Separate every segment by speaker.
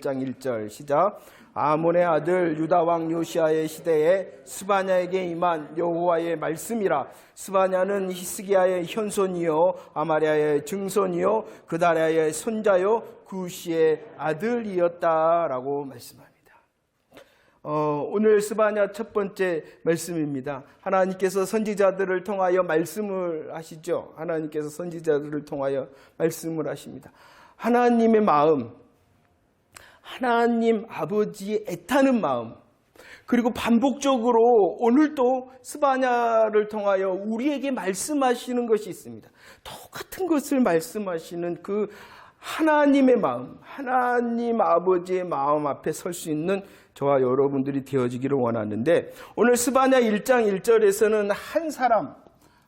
Speaker 1: 1장 1절 시작. 아몬의 아들 유다 왕 요시아의 시대에 스바냐에게 임한 여호와의 말씀이라. 스바냐는 히스기야의 현손이요 아마랴의 증손이요 그다랴의 손자요 구시의 아들이었다라고 말씀합니다. 오늘 스바냐 첫 번째 말씀입니다. 하나님께서 선지자들을 통하여 말씀을 하시죠. 하나님께서 선지자들을 통하여 말씀을 하십니다. 하나님의 마음, 하나님 아버지의 애타는 마음, 그리고 반복적으로 오늘도 스바냐를 통하여 우리에게 말씀하시는 것이 있습니다. 똑같은 것을 말씀하시는 그 하나님의 마음, 하나님 아버지의 마음 앞에 설 수 있는 저와 여러분들이 되어지기를 원하는데, 오늘 스바냐 1장 1절에서는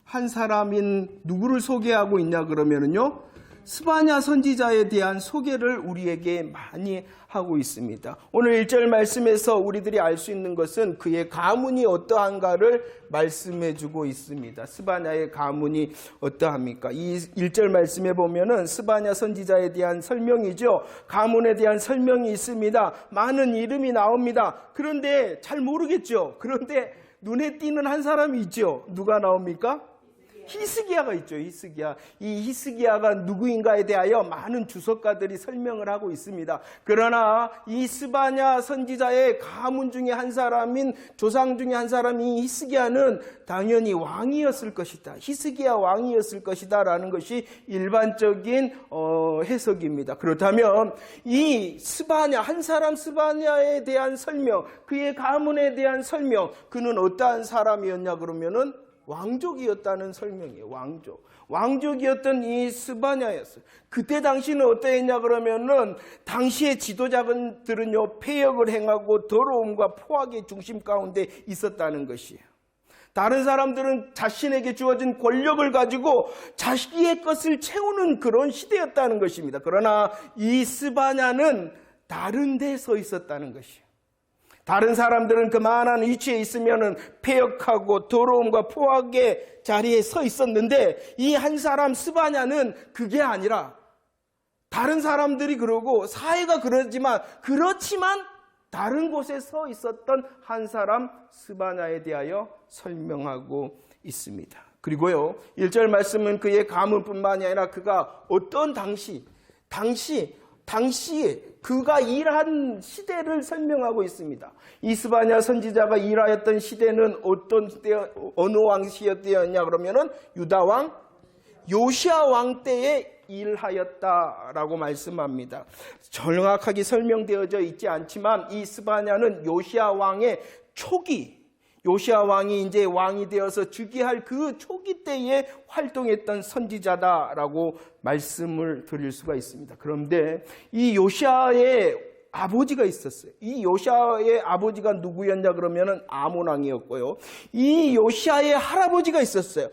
Speaker 1: 한 사람인 누구를 소개하고 있냐 그러면은요, 스바냐 선지자에 대한 소개를 우리에게 많이 하고 있습니다. 오늘 1절 말씀에서 우리들이 알 수 있는 것은 그의 가문이 어떠한가를 말씀해 주고 있습니다. 스바냐의 가문이 어떠합니까? 이 1절 말씀에 보면은 스바냐 선지자에 대한 설명이죠. 가문에 대한 설명이 있습니다. 많은 이름이 나옵니다. 그런데 잘 모르겠죠. 그런데 눈에 띄는 한 사람이 있죠. 누가 나옵니까? 히스기야가 있죠. 히스기야. 이 히스기야가 누구인가에 대하여 많은 주석가들이 설명을 하고 있습니다. 그러나 이 스바냐 선지자의 가문 중에 한 사람인, 조상 중에 한 사람인 히스기야는 당연히 왕이었을 것이다. 히스기야 왕이었을 것이다 라는 것이 일반적인 해석입니다. 그렇다면 이 스바냐, 한 사람 스바냐에 대한 설명, 그의 가문에 대한 설명, 그는 어떠한 사람이었냐 그러면은 왕족이었다는 설명이에요. 왕족이었던 이 스바냐였어요. 그때 당시는 어떠했냐 그러면은 당시의 지도자들은요, 폐역을 행하고 더러움과 포악의 중심 가운데 있었다는 것이에요. 다른 사람들은 자신에게 주어진 권력을 가지고 자기의 것을 채우는 그런 시대였다는 것입니다. 그러나 이 스바냐는 다른 데에 서 있었다는 것이에요. 다른 사람들은 그만한 위치에 있으면은 폐역하고 더러움과 포악의 자리에 서 있었는데, 이 한 사람 스바냐는 그게 아니라, 다른 사람들이 그러고 사회가 그렇지만 다른 곳에 서 있었던 한 사람 스바냐에 대하여 설명하고 있습니다. 그리고요, 1절 말씀은 그의 가문뿐만이 아니라 그가 어떤 당시에 그가 일한 시대를 설명하고 있습니다. 이 스바냐 선지자가 일하였던 시대는 어느 왕 시대였냐 그러면은 유다 왕 요시야 왕 때에 일하였다라고 말씀합니다. 정확하게 설명되어져 있지 않지만 이 스바냐는 요시야 왕의 초기, 요시야 왕이 이제 왕이 되어서 즉위할 그 초기 때에 활동했던 선지자다라고 말씀을 드릴 수가 있습니다. 그런데 이 요시야의 아버지가 있었어요. 이 요시야의 아버지가 누구였냐 그러면은 아몬 왕이었고요. 이 요시야의 할아버지가 있었어요.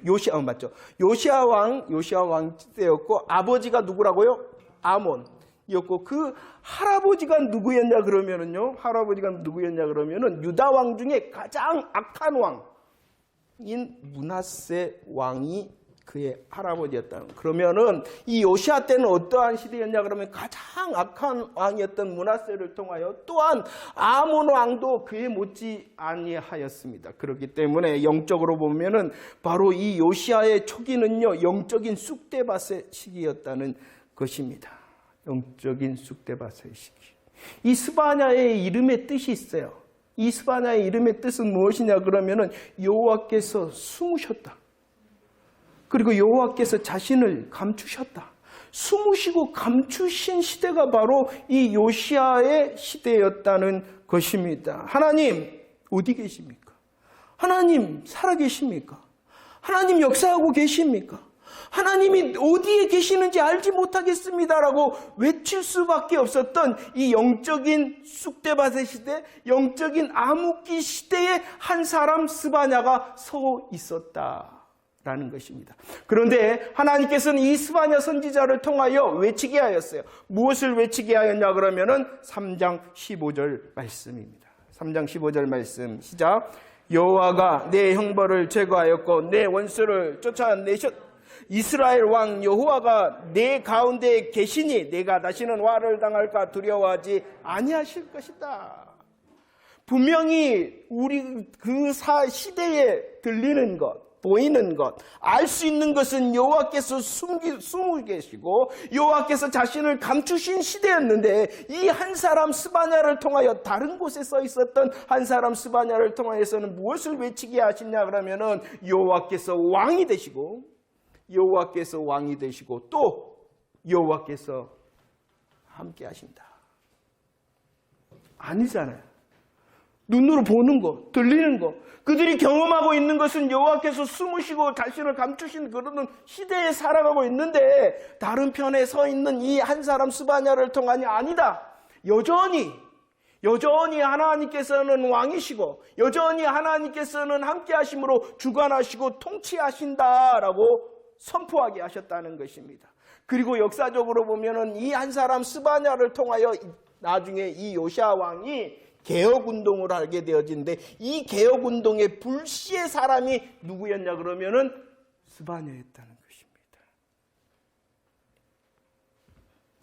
Speaker 1: 요시야 맞죠? 요시야 왕 때였고 아버지가 누구라고요? 아몬. 였고 그 할아버지가 누구였냐 그러면은요, 유다 왕 중에 가장 악한 왕인 므낫세 왕이 그의 할아버지였다. 그러면은 이 요시야 때는 어떠한 시대였냐 그러면 가장 악한 왕이었던 므낫세를 통하여 또한 아몬 왕도 그에 못지 아니하였습니다. 그렇기 때문에 영적으로 보면은 바로 이 요시야의 초기는요, 영적인 쑥대밭의 시기였다는 것입니다. 영적인 쑥대밭의 시기. 이 스바냐의 이름의 뜻이 있어요. 이 스바냐의 이름의 뜻은 무엇이냐 그러면은 여호와께서 숨으셨다. 그리고 여호와께서 자신을 감추셨다. 숨으시고 감추신 시대가 바로 이 요시야의 시대였다는 것입니다. 하나님 어디 계십니까? 하나님 살아계십니까? 하나님 역사하고 계십니까? 하나님이 어디에 계시는지 알지 못하겠습니다라고 외칠 수밖에 없었던 이 영적인 쑥대밭의 시대, 영적인 암흑기 시대에 한 사람 스바냐가 서 있었다라는 것입니다. 그런데 하나님께서는 이 스바냐 선지자를 통하여 외치게 하였어요. 무엇을 외치게 하였냐 그러면은 3장 15절 말씀입니다. 3장 15절 말씀 시작. 여호와가 내 형벌을 제거하였고 내 원수를 쫓아내셨 이스라엘 왕 여호와가 내 가운데 계시니 내가 다시는 화를 당할까 두려워하지 아니하실 것이다. 분명히 우리 그 시대에 들리는 것, 보이는 것, 알 수 있는 것은 여호와께서 숨고 계시고 여호와께서 자신을 감추신 시대였는데, 이 한 사람 스바냐를 통하여, 다른 곳에 써 있었던 한 사람 스바냐를 통하여서는 무엇을 외치게 하시냐 그러면은 여호와께서 왕이 되시고, 여호와께서 왕이 되시고 또 여호와께서 함께 하신다. 아니잖아요. 눈으로 보는 거, 들리는 거, 그들이 경험하고 있는 것은 여호와께서 숨으시고 자신을 감추신 그런 시대에 살아가고 있는데, 다른 편에 서 있는 이 한 사람 스바냐를 통하니 아니다. 여전히 하나님께서는 왕이시고 여전히 하나님께서는 함께 하심으로 주관하시고 통치하신다라고 선포하게 하셨다는 것입니다. 그리고 역사적으로 보면은 이 한 사람 스바냐를 통하여 나중에 이 요시아 왕이 개혁운동을 하게 되어진데, 이 개혁운동의 불시의 사람이 누구였냐 그러면은 스바냐였다는 것입니다.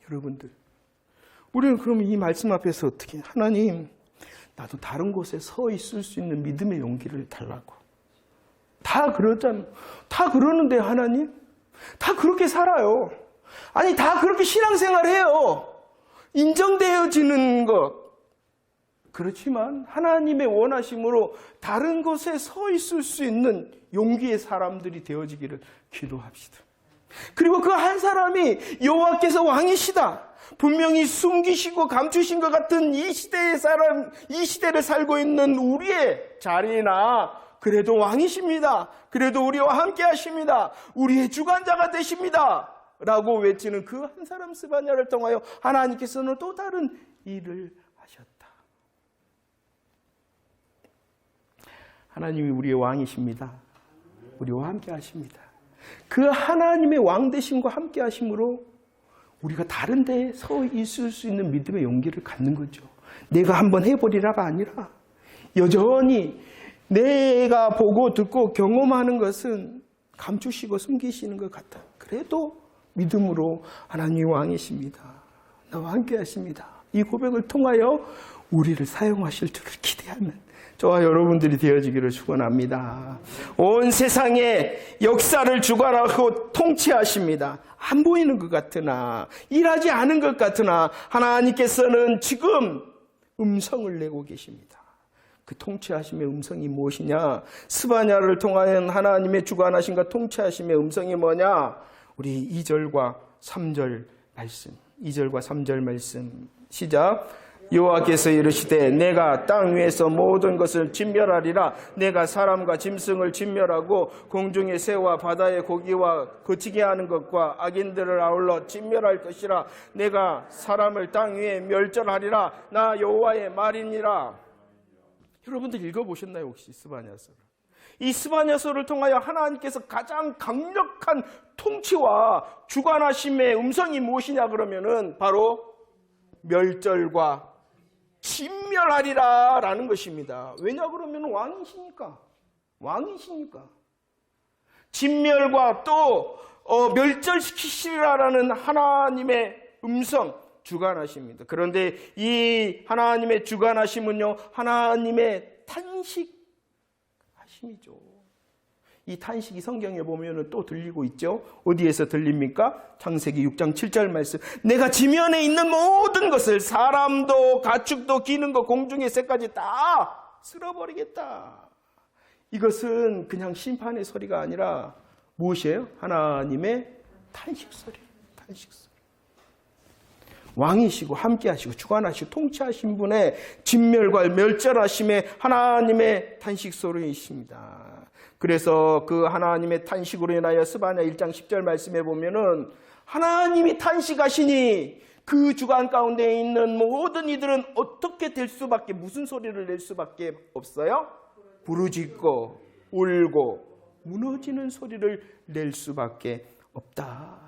Speaker 1: 여러분들, 우리는 그럼 이 말씀 앞에서 어떻게, 하나님, 나도 다른 곳에 서 있을 수 있는 믿음의 용기를 달라고. 다 그러잖아. 다 그러는데 하나님, 다 그렇게 살아요. 아니, 다 그렇게 신앙생활 해요. 인정되어지는 것. 그렇지만 하나님의 원하심으로 다른 곳에 서 있을 수 있는 용기의 사람들이 되어지기를 기도합시다. 그리고 그 한 사람이 여호와께서 왕이시다, 분명히 숨기시고 감추신 것 같은 이 시대의 사람, 이 시대를 살고 있는 우리의 자리나, 그래도 왕이십니다, 그래도 우리와 함께 하십니다, 우리의 주관자가 되십니다 라고 외치는 그 한 사람 스바냐를 통하여 하나님께서는 또 다른 일을 하셨다. 하나님이 우리의 왕이십니다. 우리와 함께 하십니다. 그 하나님의 왕 되심과 함께 하심으로 우리가 다른 데에 서 있을 수 있는 믿음의 용기를 갖는 거죠. 내가 한번 해보리라가 아니라 여전히 내가 보고 듣고 경험하는 것은 감추시고 숨기시는 것 같다. 그래도 믿음으로 하나님이 왕이십니다, 나와 함께 하십니다, 이 고백을 통하여 우리를 사용하실 줄을 기대하는 저와 여러분들이 되어지기를 축원합니다. 온 세상의 역사를 주관하고 통치하십니다. 안 보이는 것 같으나, 일하지 않은 것 같으나 하나님께서는 지금 음성을 내고 계십니다. 그 통치하심의 음성이 무엇이냐? 스바냐를 통하여 하나님의 주관하심과 통치하심의 음성이 뭐냐? 우리 2절과 3절 말씀, 2절과 3절 말씀 시작. 여호와께서 이르시되 내가 땅 위에서 모든 것을 진멸하리라. 내가 사람과 짐승을 진멸하고 공중의 새와 바다의 고기와 거치게 하는 것과 악인들을 아울러 진멸할 것이라. 내가 사람을 땅 위에 멸절하리라. 나 여호와의 말이니라. 여러분들 읽어보셨나요 혹시 스바냐서를? 이 스바냐서를 통하여 하나님께서 가장 강력한 통치와 주관하심의 음성이 무엇이냐 그러면은 바로 멸절과 진멸하리라 라는 것입니다. 왜냐 그러면 왕이시니까 진멸과 또 멸절시키시리라라는 하나님의 음성, 주관하십니다. 그런데 이 하나님의 주관하심은요, 하나님의 탄식하심이죠. 이 탄식이 성경에 보면 또 들리고 있죠. 어디에서 들립니까? 창세기 6장 7절 말씀. 내가 지면에 있는 모든 것을, 사람도 가축도 기는 것 공중의 새까지 다 쓸어버리겠다. 이것은 그냥 심판의 소리가 아니라 무엇이에요? 하나님의 탄식소리. 왕이시고 함께하시고 주관하시고 통치하신 분의 진멸과 멸절하심의 하나님의 탄식소리이십니다. 그래서 그 하나님의 탄식으로 인하여 스바냐 1장 10절 말씀에 보면은 하나님이 탄식하시니 그 주관 가운데 있는 모든 이들은 어떻게 될 수밖에, 무슨 소리를 낼 수밖에 없어요? 부르짖고 울고 무너지는 소리를 낼 수밖에 없다.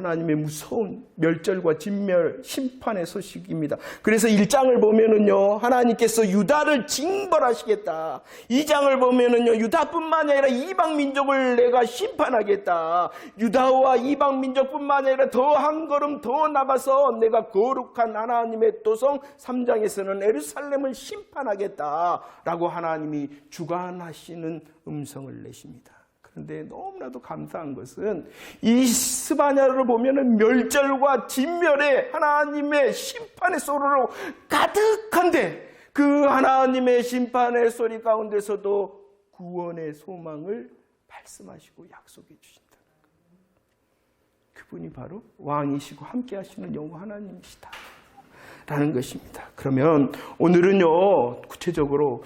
Speaker 1: 하나님의 무서운 멸절과 진멸, 심판의 소식입니다. 그래서 1장을 보면은요, 하나님께서 유다를 징벌하시겠다. 2장을 보면은요, 유다뿐만 아니라 이방 민족을 내가 심판하겠다. 유다와 이방 민족뿐만 아니라 더 한 걸음 더 나가서 내가 거룩한 하나님의 도성 3장에서는 예루살렘을 심판하겠다라고 하나님이 주관하시는 음성을 내십니다. 그런데 너무나도 감사한 것은 이 스바냐를 보면은 멸절과 진멸의 하나님의 심판의 소리로 가득한데 그 하나님의 심판의 소리 가운데서도 구원의 소망을 말씀하시고 약속해 주신다. 그분이 바로 왕이시고 함께 하시는 여호와 하나님이시다 라는 것입니다. 그러면 오늘은요, 구체적으로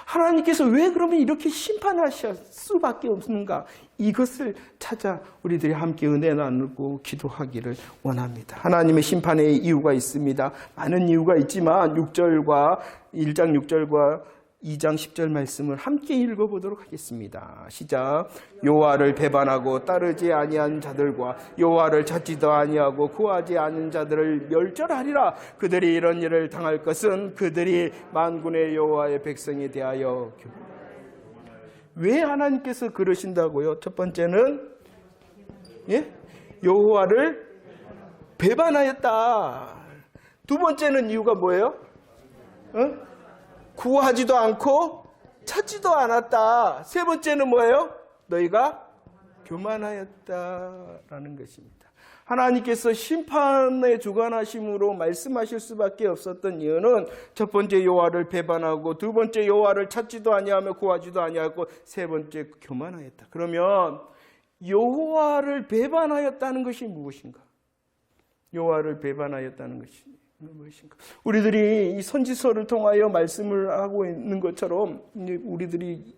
Speaker 1: 하나님께서 왜 그러면 이렇게 심판하실 수밖에 없는가? 이것을 찾아 우리들이 함께 은혜 나누고 기도하기를 원합니다. 하나님의 심판의 이유가 있습니다. 많은 이유가 있지만 1장 6절과 2장 10절 말씀을 함께 읽어보도록 하겠습니다. 시작. 여호와를 배반하고 따르지 아니한 자들과 여호와를 찾지도 아니하고 구하지 않은 자들을 멸절하리라. 그들이 이런 일을 당할 것은 그들이 만군의 여호와의 백성에 대하여. 왜 하나님께서 그러신다고요? 첫 번째는 여호와를 배반하였다. 두 번째는 이유가 뭐예요? 구하지도 않고 찾지도 않았다. 세 번째는 뭐예요? 너희가 교만하였다라는 것입니다. 하나님께서 심판의 주관하심으로 말씀하실 수밖에 없었던 이유는 첫 번째 여호와를 배반하고 두 번째 여호와를 찾지도 아니하며 구하지도 아니하고 세 번째 교만하였다. 그러면 여호와를 배반하였다는 것이 무엇인가? 여호와를 배반하였다는 것이 무엇인가? 우리들이 이 선지서를 통하여 말씀을 하고 있는 것처럼 우리들이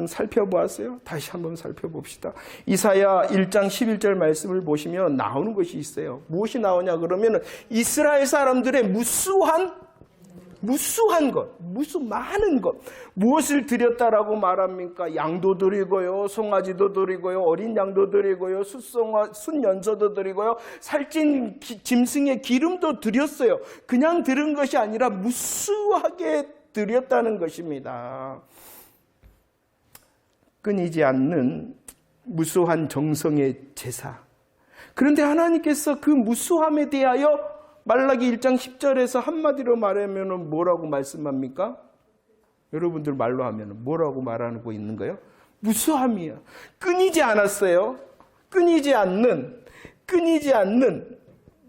Speaker 1: 살펴보았어요. 다시 한번 살펴봅시다. 이사야 1장 11절 말씀을 보시면 나오는 것이 있어요. 무엇이 나오냐 그러면 이스라엘 사람들의 무수한 것, 많은 것. 무엇을 드렸다라고 말합니까? 양도 드리고요, 송아지도 드리고요, 어린 양도 드리고요, 순연소도 드리고요, 살찐 짐승의 기름도 드렸어요. 그냥 드린 것이 아니라 무수하게 드렸다는 것입니다. 끊이지 않는 무수한 정성의 제사. 그런데 하나님께서 그 무수함에 대하여 말라기 1장 10절에서 한마디로 말하면 뭐라고 말씀합니까? 여러분들 말로 하면 뭐라고 말하고 있는 거예요? 무수함이야. 끊이지 않았어요. 끊이지 않는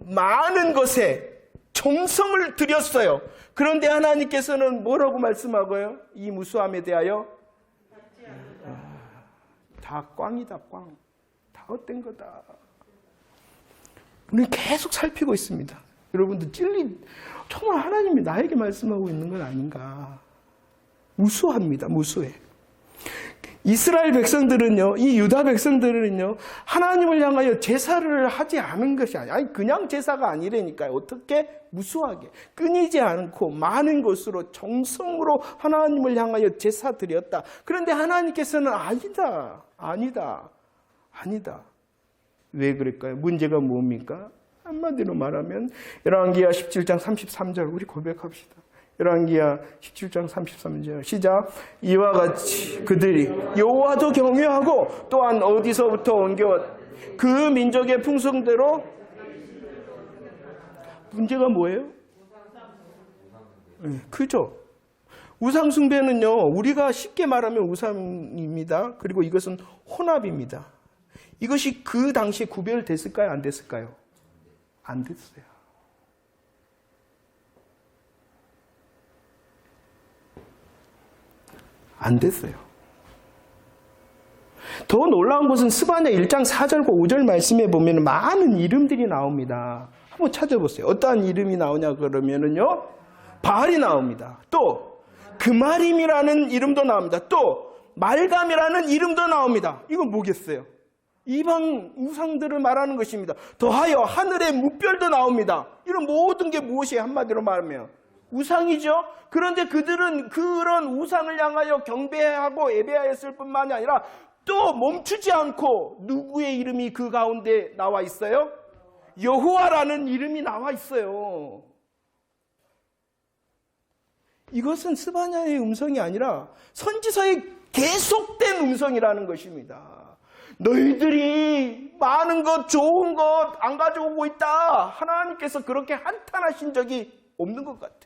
Speaker 1: 많은 것에 정성을 들였어요. 그런데 하나님께서는 뭐라고 말씀하고요? 이 무수함에 대하여 다 꽝이다, 꽝. 다 헛된 거다. 우리는 계속 살피고 있습니다. 여러분들 정말 하나님이 나에게 말씀하고 있는 건 아닌가. 무수합니다. 무수해. 이스라엘 백성들은요, 이 유다 백성들은요, 하나님을 향하여 제사를 하지 않은 것이 아니 그냥 제사가 아니라니까요. 어떻게? 무수하게 끊이지 않고 많은 것으로 정성으로 하나님을 향하여 제사 드렸다. 그런데 하나님께서는 아니다. 왜 그럴까요? 문제가 뭡니까? 한마디로 말하면 열왕기하 17장 33절 우리 고백합시다. 열왕기하 17장 33절 시작. 이와 같이 그들이 여호와도 경외하고 또한 어디서부터 옮겨왔 그 민족의 풍속대로. 문제가 뭐예요? 그죠? 우상숭배는요, 우리가 쉽게 말하면 우상입니다. 그리고 이것은 혼합입니다. 이것이 그 당시에 구별됐을까요? 안 됐을까요? 안 됐어요. 안 됐어요. 더 놀라운 것은 스바냐 1장 4절과 5절 말씀에 보면 많은 이름들이 나옵니다. 한번 찾아보세요. 어떠한 이름이 나오냐 그러면은요, 바알이 나옵니다. 또 그마림이라는 이름도 나옵니다. 또 말감이라는 이름도 나옵니다. 이건 뭐겠어요? 이방 우상들을 말하는 것입니다. 더하여 하늘의 무별도 나옵니다. 이런 모든 게 무엇이에요? 한마디로 말하면 우상이죠. 그런데 그들은 그런 우상을 향하여 경배하고 예배하였을 뿐만이 아니라 또 멈추지 않고 누구의 이름이 그 가운데 나와 있어요? 여호와라는 이름이 나와 있어요. 이것은 스바냐의 음성이 아니라 선지서의 계속된 음성이라는 것입니다. 너희들이 많은 것, 좋은 것 안 가져오고 있다. 하나님께서 그렇게 한탄하신 적이 없는 것 같아.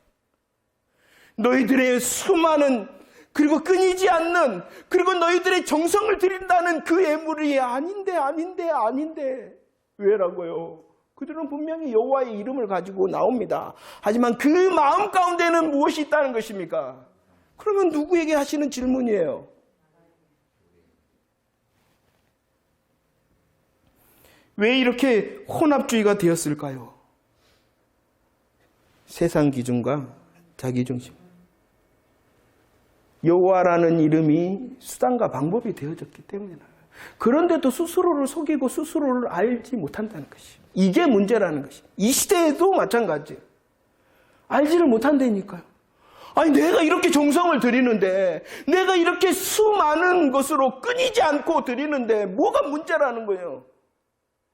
Speaker 1: 너희들의 수많은, 그리고 끊이지 않는, 그리고 너희들의 정성을 드린다는 그 예물이 아닌데 왜라고요? 그들은 분명히 여호와의 이름을 가지고 나옵니다. 하지만 그 마음 가운데는 무엇이 있다는 것입니까? 그러면 누구에게 하시는 질문이에요? 왜 이렇게 혼합주의가 되었을까요? 세상 기준과 자기 중심. 여호와라는 이름이 수단과 방법이 되어졌기 때문에 그런데도 스스로를 속이고 스스로를 알지 못한다는 것이 이게 문제라는 것이 이 시대에도 마찬가지예요. 알지를 못한다니까요. 아니 내가 이렇게 정성을 드리는데 내가 이렇게 수많은 것으로 끊이지 않고 드리는데 뭐가 문제라는 거예요.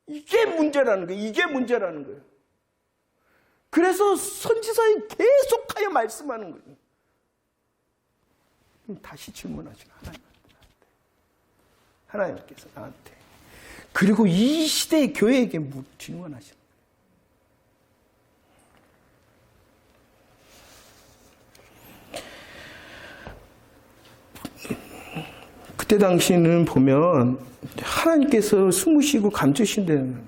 Speaker 1: 이게 문제라는 거예요. 그래서 선지서에 계속하여 말씀하는 거예요. 다시 질문하시는 하나님께서 나한테. 그리고 이 시대의 교회에게 질문하시는 거예요. 그때 당시는 보면 하나님께서 숨으시고 감추신 데는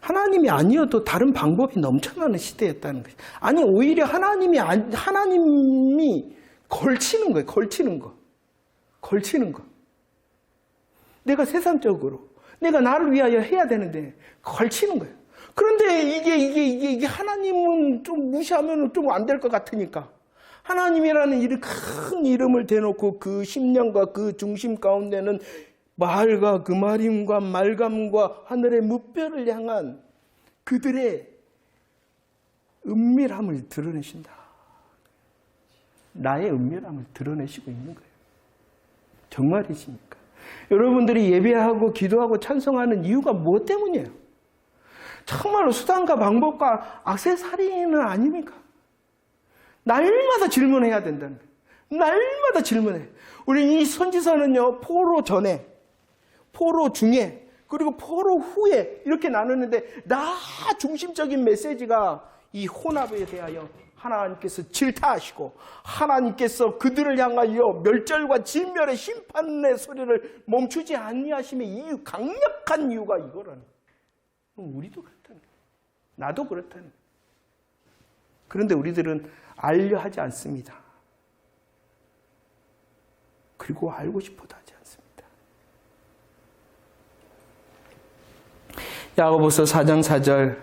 Speaker 1: 하나님이 아니어도 다른 방법이 넘쳐나는 시대였다는 것이. 아니 오히려 하나님이 걸치는 거예요. 걸치는 거. 내가 세상적으로 내가 나를 위하여 해야 되는데 걸치는 거예요. 그런데 이게 하나님은 좀 무시하면 좀 안 될 것 같으니까 하나님이라는 큰 이름을 대놓고 그 심령과 그 중심 가운데는 말과 그 마림과 말감과 하늘의 무뼈를 향한 그들의 은밀함을 드러내신다. 나의 은밀함을 드러내시고 있는 거예요. 정말이십니까? 여러분들이 예배하고 기도하고 찬송하는 이유가 무엇 때문이에요? 정말로 수단과 방법과 액세서리는 아닙니까? 날마다 질문해야 된다는 거예요. 날마다 질문해. 우리 이 선지서는요, 포로 전에, 포로 중에, 그리고 포로 후에 이렇게 나누는데 나 중심적인 메시지가 이 혼합에 대하여 하나님께서 질타하시고 하나님께서 그들을 향하여 멸절과 진멸의 심판의 소리를 멈추지 아니하심의 이유, 강력한 이유가 이거라는 거예요. 우리도 그렇다는 거예요. 나도 그렇다는 거예요. 그런데 우리들은 알려 하지 않습니다. 그리고 알고 싶어도 하지 않습니다. 야고보서 4장 4절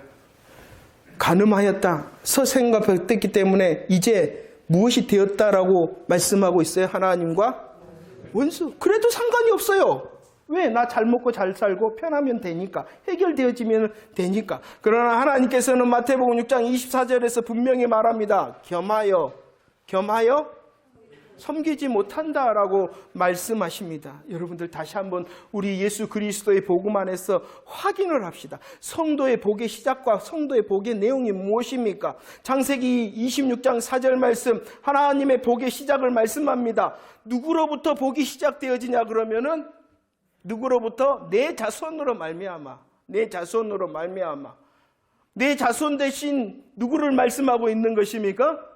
Speaker 1: 간음하였다. 서생과 벽됐기 때문에 이제 무엇이 되었다라고 말씀하고 있어요. 하나님과 원수. 그래도 상관이 없어요. 왜? 나 잘 먹고 잘 살고 편하면 되니까. 해결되어지면 되니까. 그러나 하나님께서는 마태복음 6장 24절에서 분명히 말합니다. 겸하여 섬기지 못한다라고 말씀하십니다. 여러분들 다시 한번 우리 예수 그리스도의 복음 안에서 확인을 합시다. 성도의 복의 시작과 성도의 복의 내용이 무엇입니까? 창세기 26장 4절 말씀, 하나님의 복의 시작을 말씀합니다. 누구로부터 복이 시작되어지냐 그러면은 누구로부터? 내 자손으로 말미암아. 내 자손 대신 누구를 말씀하고 있는 것입니까?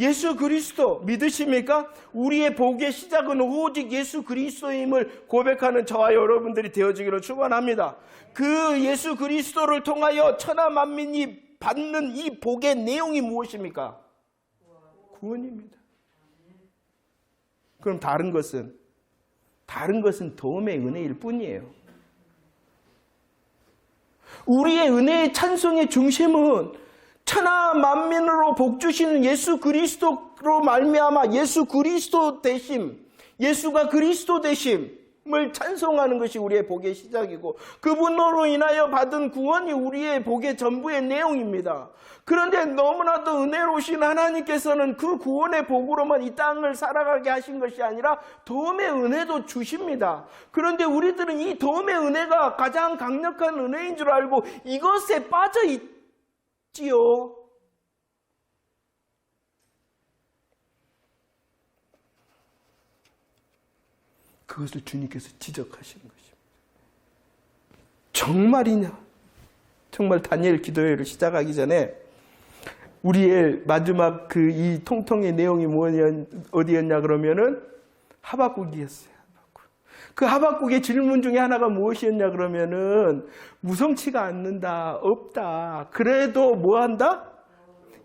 Speaker 1: 예수 그리스도 믿으십니까? 우리의 복의 시작은 오직 예수 그리스도임을 고백하는 저와 여러분들이 되어지기를 축원합니다. 그 예수 그리스도를 통하여 천하 만민이 받는 이 복의 내용이 무엇입니까? 구원입니다. 그럼 다른 것은 도움의 은혜일 뿐이에요. 우리의 은혜의 찬송의 중심은 천하 만민으로 복 주시는 예수 그리스도로 말미암아 예수 그리스도 되심, 예수가 그리스도 되심, 찬송하는 것이 우리의 복의 시작이고 그분으로 인하여 받은 구원이 우리의 복의 전부의 내용입니다. 그런데 너무나도 은혜로우신 하나님께서는 그 구원의 복으로만 이 땅을 살아가게 하신 것이 아니라 도움의 은혜도 주십니다. 그런데 우리들은 이 도움의 은혜가 가장 강력한 은혜인 줄 알고 이것에 빠져 있지요. 그것을 주님께서 지적하시는 것입니다. 정말이냐? 정말 다니엘 기도회를 시작하기 전에 우리의 마지막 이 통통의 내용이 어디였냐 그러면은 하박국이었어요. 그 하박국의 질문 중에 하나가 무엇이었냐 그러면은 무성치가 않는다, 없다. 그래도 뭐 한다?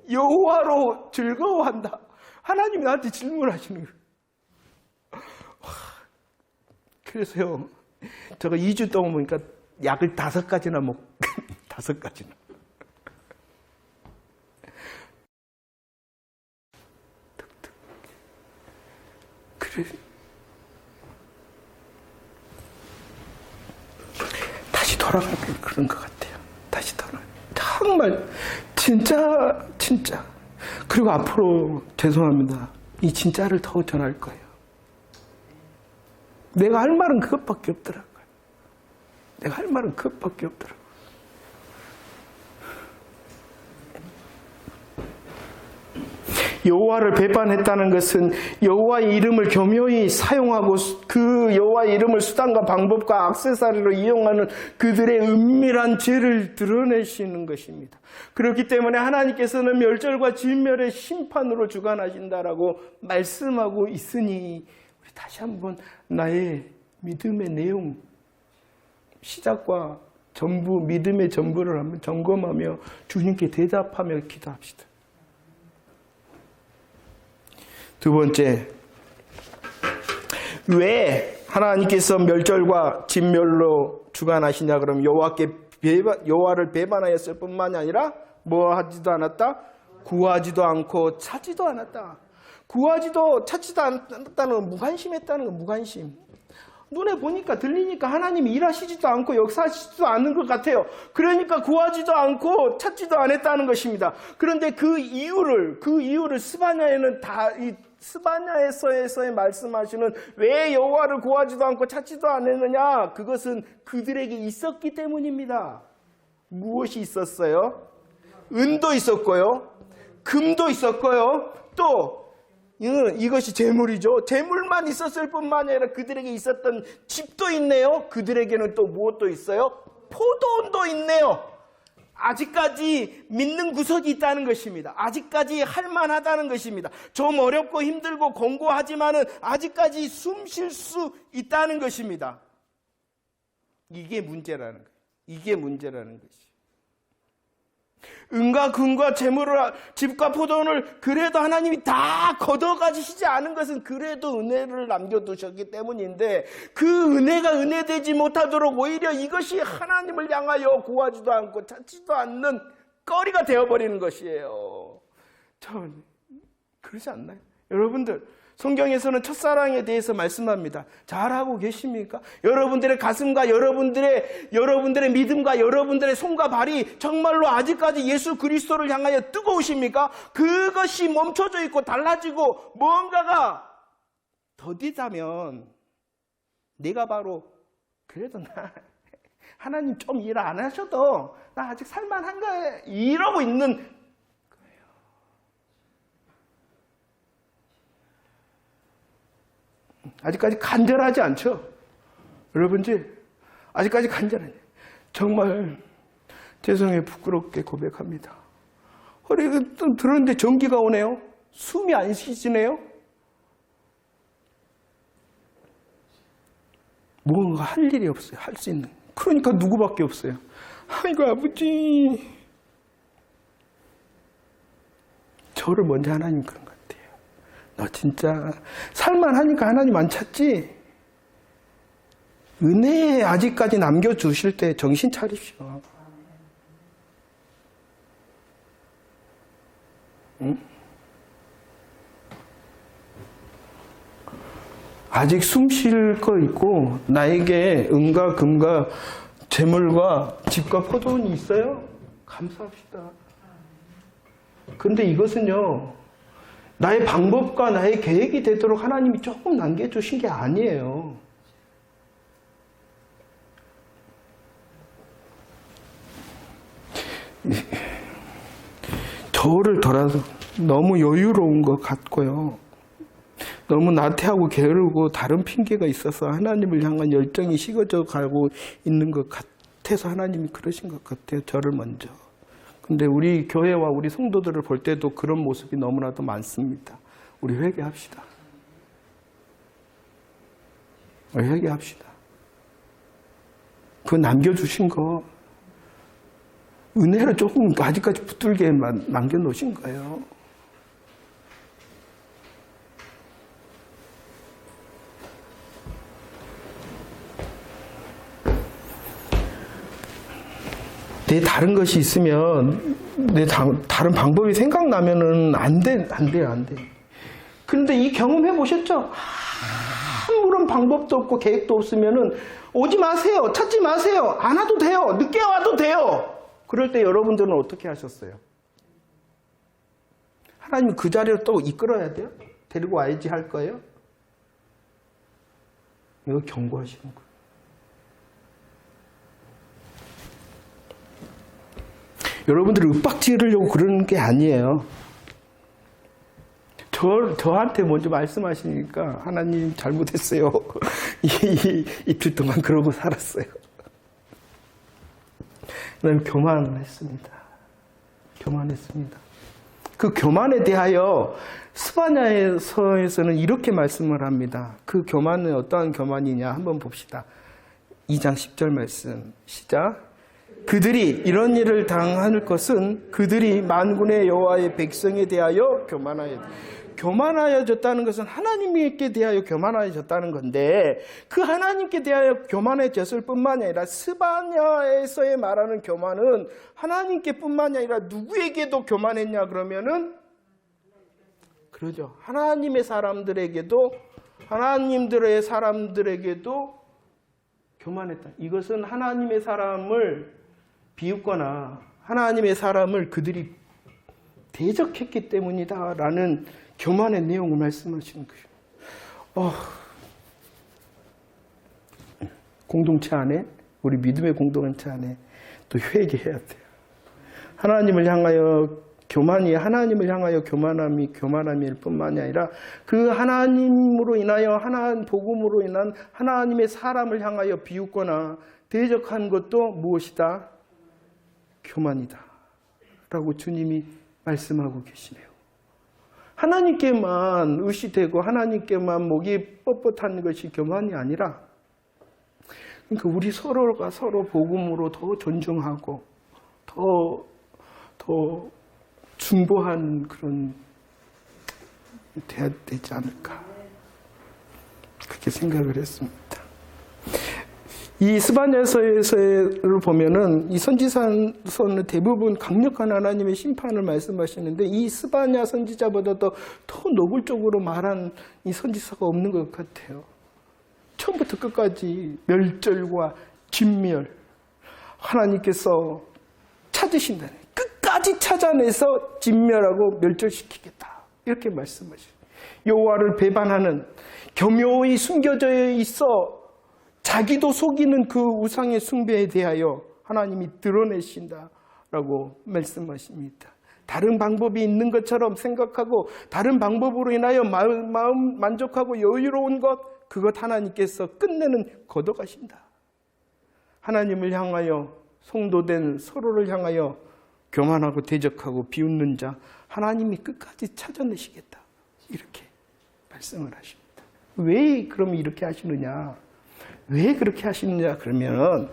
Speaker 1: 여호와로 즐거워한다. 하나님이 나한테 질문하시는 거예요. 그래서요, 제가 2주 동안 보니까 약을 5가지나 먹고, 5가지나. 그래. 다시 돌아가면 그런 것 같아요. 다시 돌아가면. 정말, 진짜. 그리고 앞으로, 죄송합니다. 이 진짜를 더 전할 거예요. 내가 할 말은 그것밖에 없더라고요. 내가 할 말은 그것밖에 없더라고요. 여호와를 배반했다는 것은 여호와의 이름을 교묘히 사용하고 그 여호와의 이름을 수단과 방법과 액세서리로 이용하는 그들의 은밀한 죄를 드러내시는 것입니다. 그렇기 때문에 하나님께서는 멸절과 진멸의 심판으로 주관하신다라고 말씀하고 있으니 우리 다시 한번 나의 믿음의 내용, 시작과 전부, 믿음의 전부를 한번 점검하며 주님께 대답하며 기도합시다. 두 번째, 왜 하나님께서 멸절과 진멸로 주관하시냐 그러면 여호와를 배반하였을 뿐만이 아니라 뭐 하지도 않았다? 구하지도 않고 찾지도 않았다. 구하지도 찾지도 않았다는 건 무관심했다는 건 무관심. 눈에 보니까 들리니까 하나님이 일하시지도 않고 역사하시지도 않는 것 같아요. 그러니까 구하지도 않고 찾지도 않았다는 것입니다. 그런데 그 이유를 스바냐에서의 말씀하시는 왜 여호와를 구하지도 않고 찾지도 않았느냐? 그것은 그들에게 있었기 때문입니다. 무엇이 있었어요? 은도 있었고요. 금도 있었고요. 또 이것이 재물이죠. 재물만 있었을 뿐만 아니라 그들에게 있었던 집도 있네요. 그들에게는 또 무엇도 있어요? 포도원도 있네요. 아직까지 믿는 구석이 있다는 것입니다. 아직까지 할만하다는 것입니다. 좀 어렵고 힘들고 공고하지만은 아직까지 숨 쉴 수 있다는 것입니다. 이게 문제라는 거예요. 이게 문제라는 것이. 은과 금과 재물을, 집과 포도원을 그래도 하나님이 다 걷어가지시지 않은 것은 그래도 은혜를 남겨두셨기 때문인데 그 은혜가 은혜되지 못하도록 오히려 이것이 하나님을 향하여 구하지도 않고 찾지도 않는 거리가 되어버리는 것이에요. 전 그러지 않나요? 여러분들 성경에서는 첫사랑에 대해서 말씀합니다. 잘하고 계십니까? 여러분들의 가슴과 여러분들의 믿음과 여러분들의 손과 발이 정말로 아직까지 예수 그리스도를 향하여 뜨거우십니까? 그것이 멈춰져 있고 달라지고 뭔가가 더디다면 내가 바로 그래도 나 하나님 좀 일 안 하셔도 나 아직 살만한 거예요. 이러고 있는 아직까지 간절하지 않죠? 여러분들 아직까지 간절하네. 정말 죄송해요. 부끄럽게 고백합니다. 허리가 또 들었는데 전기가 오네요. 숨이 안 쉬지네요. 뭔가 할 일이 없어요. 할 수 있는. 그러니까 누구밖에 없어요. 아이고 아버지. 저를 먼저 하나님 그런 것 같아요. 너 진짜 살만하니까 하나님 안 찾지? 은혜 아직까지 남겨주실 때 정신 차리십시오. 응? 아직 숨 쉴 거 있고 나에게 은과 금과 재물과 집과 포도원이 있어요? 감사합시다. 그런데 이것은요, 나의 방법과 나의 계획이 되도록 하나님이 조금 남겨주신 게 아니에요. 저를 돌아서 너무 여유로운 것 같고요. 너무 나태하고 게으르고 다른 핑계가 있어서 하나님을 향한 열정이 식어져 가고 있는 것 같아서 하나님이 그러신 것 같아요. 저를 먼저. 근데 우리 교회와 우리 성도들을 볼 때도 그런 모습이 너무나도 많습니다. 우리 회개합시다. 우리 회개합시다. 그거 남겨주신 거 은혜를 조금 아직까지 붙들게 남겨놓으신 거예요. 내 다른 것이 있으면 내 다른 방법이 생각나면은 안 돼요. 그런데 이 경험해 보셨죠? 아무런 방법도 없고 계획도 없으면은 오지 마세요. 찾지 마세요. 안 와도 돼요. 늦게 와도 돼요. 그럴 때 여러분들은 어떻게 하셨어요? 하나님 그 자리로 또 이끌어야 돼요? 데리고 와야지 할 거예요? 이거 경고하시는 거예요. 여러분들을 윽박지르려고 그러는 게 아니에요. 저한테 먼저 말씀하시니까 하나님 잘못했어요. 이틀 동안 그러고 살았어요. 그다음에 교만했습니다. 그 교만에 대하여 스바냐서에서는 이렇게 말씀을 합니다. 그 교만은 어떠한 교만이냐 한번 봅시다. 2장 10절 말씀 시작. 그들이 이런 일을 당할 것은 그들이 만군의 여호와의 백성에 대하여 교만하여졌다는 것은 하나님께 대하여 교만하여졌다는 건데 그 하나님께 대하여 교만해졌을 뿐만이 아니라 스바냐에서의 말하는 교만은 하나님께 뿐만이 아니라 누구에게도 교만했냐 그러면은 그러죠. 하나님의 사람들에게도 하나님들의 사람들에게도 교만했다. 이것은 하나님의 사람을 비웃거나 하나님의 사람을 그들이 대적했기 때문이다라는 교만의 내용을 말씀하시는 거예요. 공동체 안에 우리 믿음의 공동체 안에 또 회개해야 돼요. 하나님을 향하여 하나님을 향하여 교만함일 뿐만이 아니라 그 하나님으로 인하여 복음으로 인한 하나님의 사람을 향하여 비웃거나 대적한 것도 무엇이다? 교만이다 라고 주님이 말씀하고 계시네요. 하나님께만 의시되고 하나님께만 목이 뻣뻣한 것이 교만이 아니라 그러니까 우리 서로가 서로 복음으로 더 존중하고 더 중보한 그런 돼야 되지 않을까 그렇게 생각을 했습니다. 이 스바냐서를 보면은 이 선지서는 대부분 강력한 하나님의 심판을 말씀하시는데 이 스바냐 선지자보다도 더 노골적으로 말한 이 선지서가 없는 것 같아요. 처음부터 끝까지 멸절과 진멸 하나님께서 찾으신다는 끝까지 찾아내서 진멸하고 멸절시키겠다 이렇게 말씀하시죠. 여호와를 배반하는 교묘히 숨겨져 있어 자기도 속이는 그 우상의 숭배에 대하여 하나님이 드러내신다라고 말씀하십니다. 다른 방법이 있는 것처럼 생각하고 다른 방법으로 인하여 마음 만족하고 여유로운 그것 하나님께서 끝내는 걷어가신다. 하나님을 향하여 성도된 서로를 향하여 교만하고 대적하고 비웃는 자 하나님이 끝까지 찾아내시겠다. 이렇게 말씀을 하십니다. 왜 그럼 이렇게 하시느냐? 왜 그렇게 하시느냐 그러면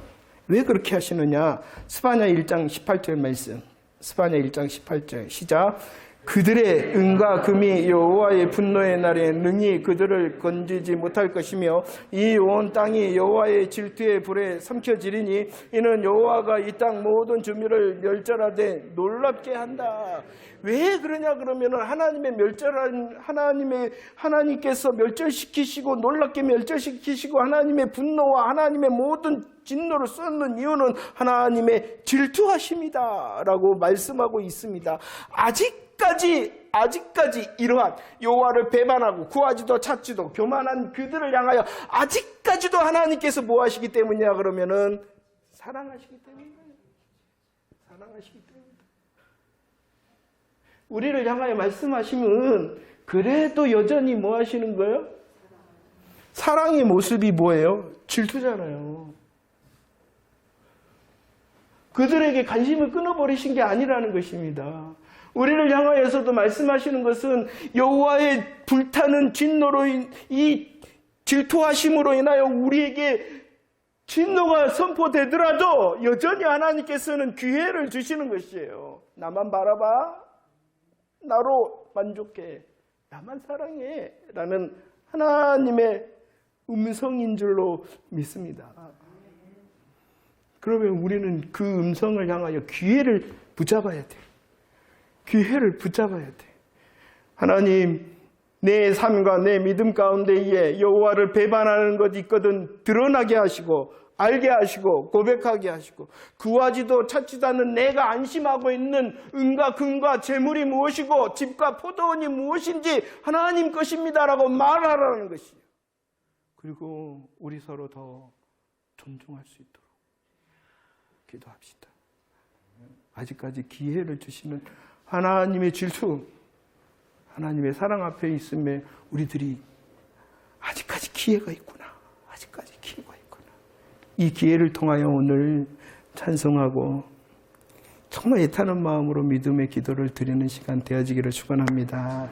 Speaker 1: 왜 그렇게 하시느냐? 스바냐 1장 18절 말씀. 스바냐 1장 18절 시작. 그들의 은과 금이 여호와의 분노의 날에 능히 그들을 건지지 못할 것이며 이 온 땅이 여호와의 질투의 불에 삼켜지리니 이는 여호와가 이 땅 모든 주민을 멸절하되 놀랍게 한다. 왜 그러냐 그러면은 하나님께서 멸절시키시고 놀랍게 멸절시키시고 하나님의 분노와 하나님의 모든 진노를 쏟는 이유는 하나님의 질투하심이다라고 말씀하고 있습니다. 아직까지 이러한 여호와를 배반하고 구하지도 찾지도 교만한 그들을 향하여 아직까지도 하나님께서 뭐 하시기 때문이냐 그러면은 사랑하시기 때문이에요. 사랑하시기 때문이에요. 우리를 향하여 말씀하시면 그래도 여전히 뭐 하시는 거예요? 사랑의 모습이 뭐예요? 질투잖아요. 그들에게 관심을 끊어버리신 게 아니라는 것입니다. 우리를 향하여서도 말씀하시는 것은 여호와의 불타는 진노로 이 질투하심으로 인하여 우리에게 진노가 선포되더라도 여전히 하나님께서는 기회를 주시는 것이에요. 나만 바라봐. 나로 만족해. 나만 사랑해. 라는 하나님의 음성인 줄로 믿습니다. 그러면 우리는 그 음성을 향하여 기회를 붙잡아야 돼. 기회를 붙잡아야 돼. 하나님, 내 삶과 내 믿음 가운데에 여호와를 배반하는 것이 있거든 드러나게 하시고 알게 하시고 고백하게 하시고 구하지도 찾지도 않는 내가 안심하고 있는 은과 금과 재물이 무엇이고 집과 포도원이 무엇인지 하나님 것입니다라고 말하라는 것이에요. 그리고 우리 서로 더 존중할 수 있도록 기도합시다. 아직까지 기회를 주시는 하나님의 질투, 하나님의 사랑 앞에 있음에 우리들이 아직까지 기회가 있구나. 아직까지 기회가 있구나. 이 기회를 통하여 오늘 찬송하고 정말 애타는 마음으로 믿음의 기도를 드리는 시간 되어지기를 축원합니다.